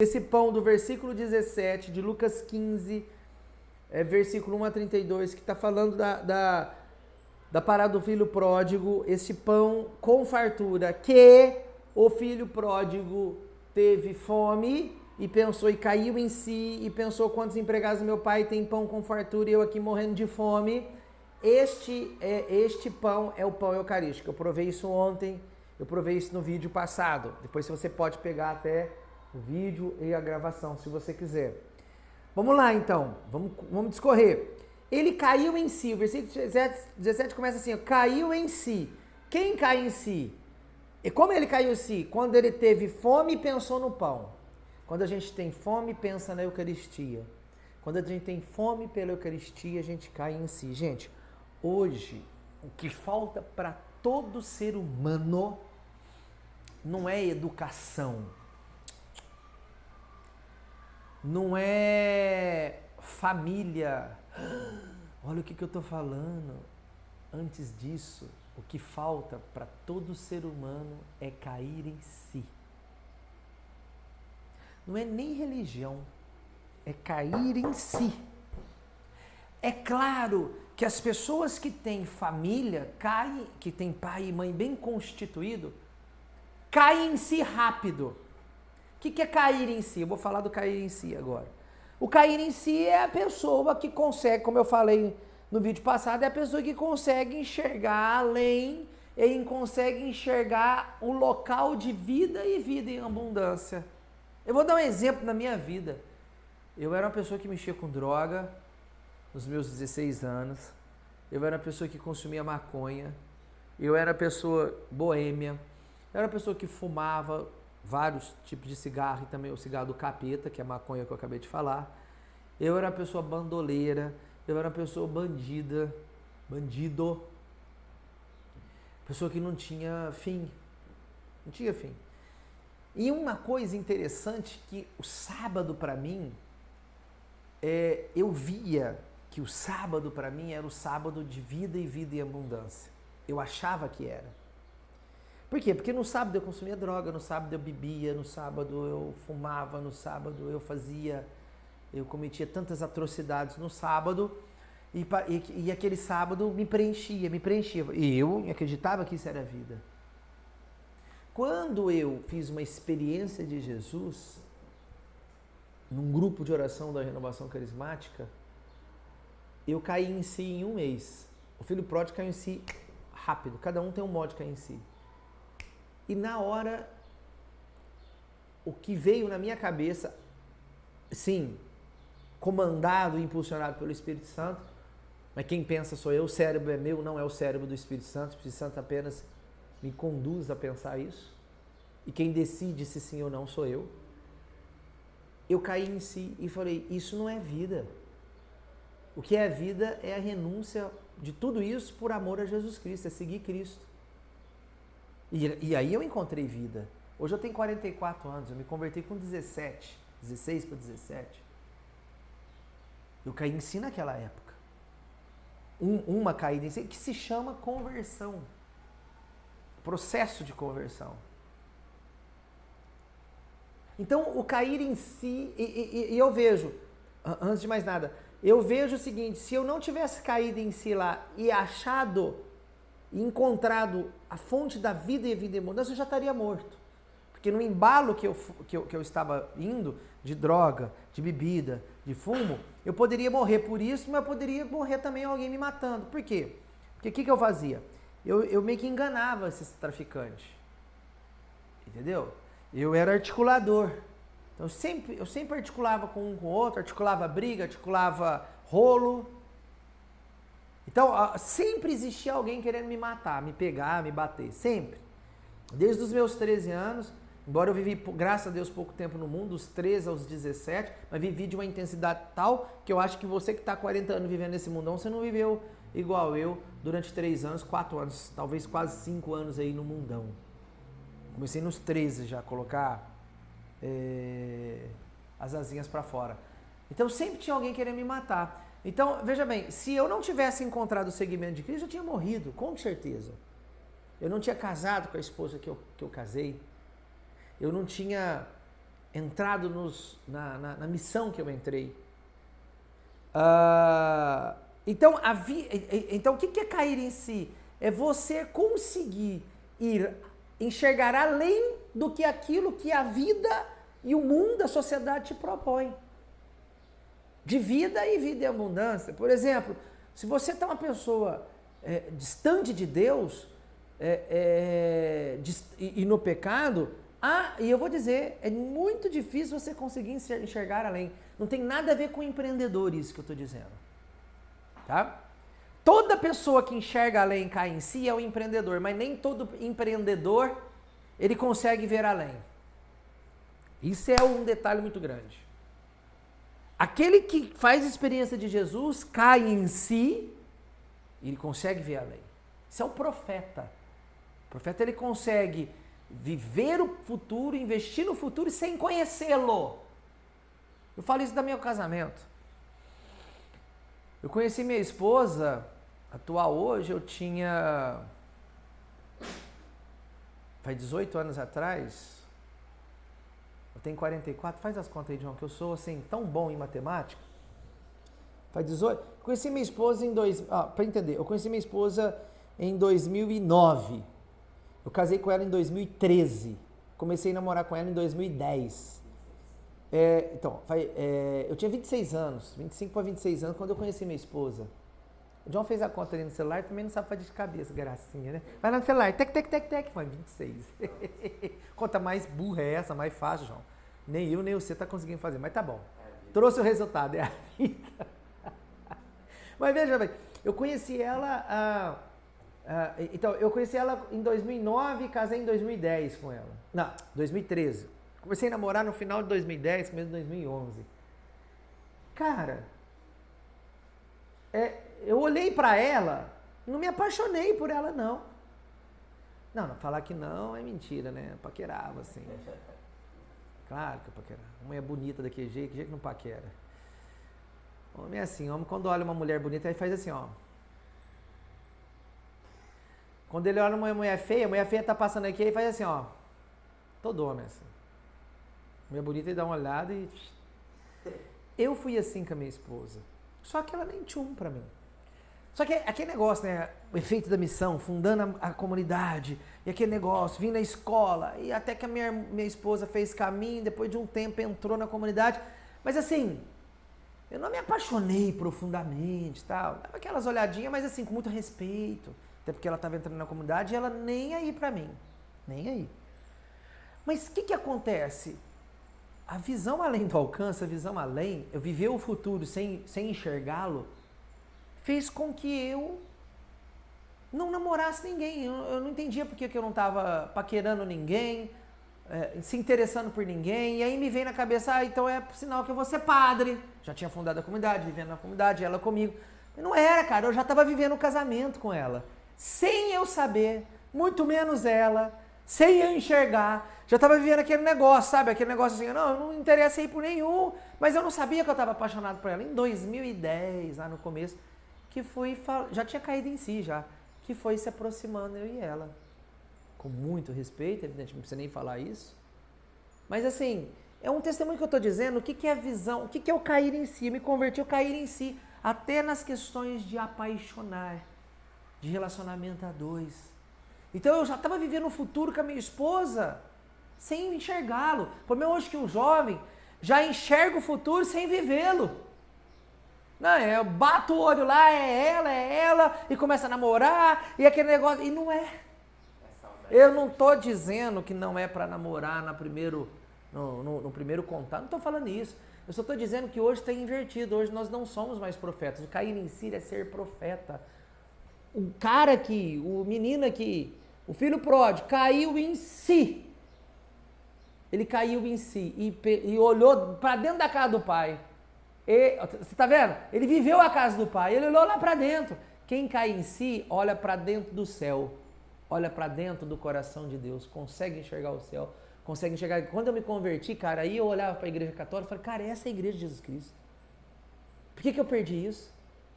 Esse pão do versículo 17 de Lucas 15, versículo 1 a 32, que está falando da parada do filho pródigo, esse pão com fartura, que o filho pródigo teve fome e pensou, e caiu em si, e pensou, quantos empregados do meu pai tem pão com fartura e eu aqui morrendo de fome. Este pão é o pão eucarístico. Eu provei isso ontem, eu provei isso no vídeo passado. Depois você pode pegar até o vídeo e a gravação, se você quiser. Vamos lá, então. Vamos discorrer. Ele caiu em si. O versículo 17 começa assim, ó, caiu em si. Quem cai em si? E como ele caiu em si? Quando ele teve fome e pensou no pão. Quando a gente tem fome, pensa na Eucaristia. Quando a gente tem fome pela Eucaristia, a gente cai em si. Gente, hoje, o que falta para todo ser humano não é educação. Não é família. Olha o que eu estou falando. Antes disso, o que falta para todo ser humano é cair em si. Não é nem religião, é cair em si. É claro que as pessoas que têm família, que têm pai e mãe bem constituído, caem em si rápido. O que é cair em si? Eu vou falar do cair em si agora. O cair em si é a pessoa que consegue, como eu falei no vídeo passado, é a pessoa que consegue enxergar além e consegue enxergar o local de vida e vida em abundância. Eu vou dar um exemplo na minha vida. Eu era uma pessoa que mexia com droga nos meus 16 anos. Eu era uma pessoa que consumia maconha. Eu era uma pessoa boêmia. Eu era uma pessoa que fumava vários tipos de cigarro e também o cigarro do capeta, que é a maconha que eu acabei de falar. Eu era uma pessoa bandoleira, eu era uma pessoa bandido, pessoa que não tinha fim, E uma coisa interessante que o sábado para mim, eu via que o sábado para mim era o sábado de vida e vida em abundância. Eu achava que era. Por quê? Porque no sábado eu consumia droga, no sábado eu bebia, no sábado eu fumava, no sábado eu cometia tantas atrocidades no sábado e aquele sábado me preenchia. E eu acreditava que isso era a vida. Quando eu fiz uma experiência de Jesus, num grupo de oração da Renovação Carismática, eu caí em si em um mês. O filho pródigo caiu em si rápido, cada um tem um modo de cair em si. E na hora, o que veio na minha cabeça, sim, comandado e impulsionado pelo Espírito Santo, mas quem pensa sou eu, o cérebro é meu, não é o cérebro do Espírito Santo, o Espírito Santo apenas me conduz a pensar isso, e quem decide se sim ou não sou eu. Eu caí em si e falei, isso não é vida. O que é vida é a renúncia de tudo isso por amor a Jesus Cristo, é seguir Cristo. E aí eu encontrei vida. Hoje eu tenho 44 anos, eu me converti com 16 para 17. Eu caí em si naquela época. Uma caída em si que se chama conversão. Processo de conversão. Então, o cair em si, e eu vejo, antes de mais nada, eu vejo o seguinte, se eu não tivesse caído em si lá e achado e encontrado a fonte da vida e a vida em abundância, eu já estaria morto. Porque no embalo que eu estava indo, de droga, de bebida, de fumo, eu poderia morrer por isso, mas eu poderia morrer também alguém me matando. Por quê? Porque o que eu fazia? Eu meio que enganava esses traficantes. Entendeu? Eu era articulador. Então eu sempre articulava com um com o outro, articulava briga, articulava rolo. Então, sempre existia alguém querendo me matar, me pegar, me bater, sempre. Desde os meus 13 anos, embora eu vivi, graças a Deus, pouco tempo no mundo, dos 13 aos 17, mas vivi de uma intensidade tal que eu acho que você que está 40 anos vivendo nesse mundão, você não viveu igual eu durante 3 anos, 4 anos, talvez quase 5 anos aí no mundão. Comecei nos 13 já a colocar as asinhas para fora. Então, sempre tinha alguém querendo me matar. Então, veja bem, se eu não tivesse encontrado o seguimento de Cristo, eu tinha morrido, com certeza. Eu não tinha casado com a esposa que eu casei. Eu não tinha entrado na missão que eu entrei. Então, o que é cair em si? É você conseguir enxergar além do que aquilo que a vida e o mundo, a sociedade te propõe. De vida e vida em abundância. Por exemplo, se você está uma pessoa distante de Deus e no pecado, e eu vou dizer, é muito difícil você conseguir enxergar além. Não tem nada a ver com empreendedor isso que eu estou dizendo. Tá? Toda pessoa que enxerga além cai em si é um empreendedor, mas nem todo empreendedor ele consegue ver além. Isso é um detalhe muito grande. Aquele que faz experiência de Jesus cai em si e ele consegue ver além. Isso é o profeta. O profeta ele consegue viver o futuro, investir no futuro sem conhecê-lo. Eu falo isso do meu casamento. Eu conheci minha esposa atual hoje, eu tinha... Faz 18 anos atrás, eu tenho 44, faz as contas aí, João, que eu sou assim, tão bom em matemática. Faz 18... Conheci minha esposa em... para entender, eu conheci minha esposa em 2009. Eu casei com ela em 2013. Comecei a namorar com ela em 2010. Eu tinha 26 anos, 25 para 26 anos, quando eu conheci minha esposa. O João fez a conta ali no celular, também não sabe fazer de cabeça, gracinha, né? Vai lá no celular, tec, foi 26. Conta mais burra é essa, mais fácil, João. Nem eu, nem você tá conseguindo fazer, mas tá bom. Trouxe o resultado, é a vida. Mas veja bem, eu conheci ela... eu conheci ela em 2009 e casei em 2010 com ela. Não, 2013. Comecei a namorar no final de 2010, começo de 2011. Cara, eu olhei pra ela, não me apaixonei por ela, não. Não, falar que não é mentira, né? Eu paquerava, assim. Claro que eu paquerava. Uma é bonita daquele jeito, que jeito que não paquera. Homem é assim, homem quando olha uma mulher bonita, ele faz assim, ó. Quando ele olha uma mulher feia, a mulher feia tá passando aqui, ele faz assim, ó. Todo homem assim. Mulher bonita, ele dá uma olhada e... Eu fui assim com a minha esposa. Só que ela nem tchum pra mim. Só que aquele negócio, né? O efeito da missão, fundando a comunidade, e aquele negócio, vim na escola, e até que a minha esposa fez caminho, depois de um tempo entrou na comunidade. Mas assim, eu não me apaixonei profundamente, tal. Dava aquelas olhadinhas, mas assim, com muito respeito. Até porque ela estava entrando na comunidade e ela nem aí pra mim. Nem aí. Mas o que acontece? A visão além do alcance, a visão além, eu viver o futuro sem enxergá-lo, fez com que eu não namorasse ninguém. Eu não entendia porque que eu não estava paquerando ninguém, se interessando por ninguém. E aí me veio na cabeça, então é sinal que eu vou ser padre. Já tinha fundado a comunidade, vivendo na comunidade, ela comigo. Mas não era, cara, eu já estava vivendo um casamento com ela. Sem eu saber, muito menos ela, sem eu enxergar. Já estava vivendo aquele negócio, sabe? Aquele negócio assim, não, eu não interessei por nenhum, mas eu não sabia que eu estava apaixonado por ela. Em 2010, lá no começo, que fui, já tinha caído em si já, que foi se aproximando eu e ela. Com muito respeito, evidentemente, não precisa nem falar isso. Mas assim, é um testemunho que eu estou dizendo, o que é a visão, o que é o cair em si, eu me converti, o cair em si, até nas questões de apaixonar, de relacionamento a dois. Então eu já estava vivendo o futuro com a minha esposa, sem enxergá-lo. O problema hoje é que o jovem já enxerga o futuro sem vivê-lo. Não, eu bato o olho lá, é ela, e começa a namorar, e aquele negócio, e não é. Eu não estou dizendo que não é para namorar no primeiro contato, não estou falando isso. Eu só estou dizendo que hoje está invertido, hoje nós não somos mais profetas. O cair em si é ser profeta. O cara aqui, o menino aqui, o filho pródigo, caiu em si. Ele caiu em si e olhou para dentro da casa do pai. Você está vendo? Ele viveu a casa do pai, ele olhou lá para dentro. Quem cai em si, olha para dentro do céu, olha para dentro do coração de Deus, consegue enxergar o céu, consegue enxergar. Quando eu me converti, cara, aí eu olhava para a igreja católica e falei, cara, essa é a igreja de Jesus Cristo. Por que eu perdi isso?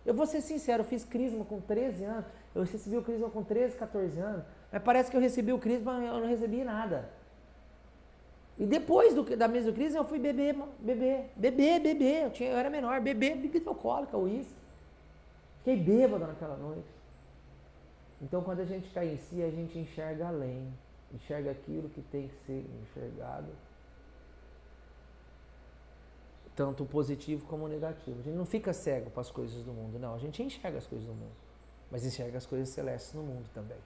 Eu vou ser sincero, eu fiz crisma com 13 anos, eu recebi o crisma com 13, 14 anos, mas parece que eu recebi o crisma e eu não recebi nada. E depois da mesocrise eu fui beber. Eu era menor, bebida alcoólica, uísque. Fiquei bêbado naquela noite. Então quando a gente cai em si, a gente enxerga além. Enxerga aquilo que tem que ser enxergado. Tanto o positivo como o negativo. A gente não fica cego para as coisas do mundo, não. A gente enxerga as coisas do mundo. Mas enxerga as coisas celestes no mundo também.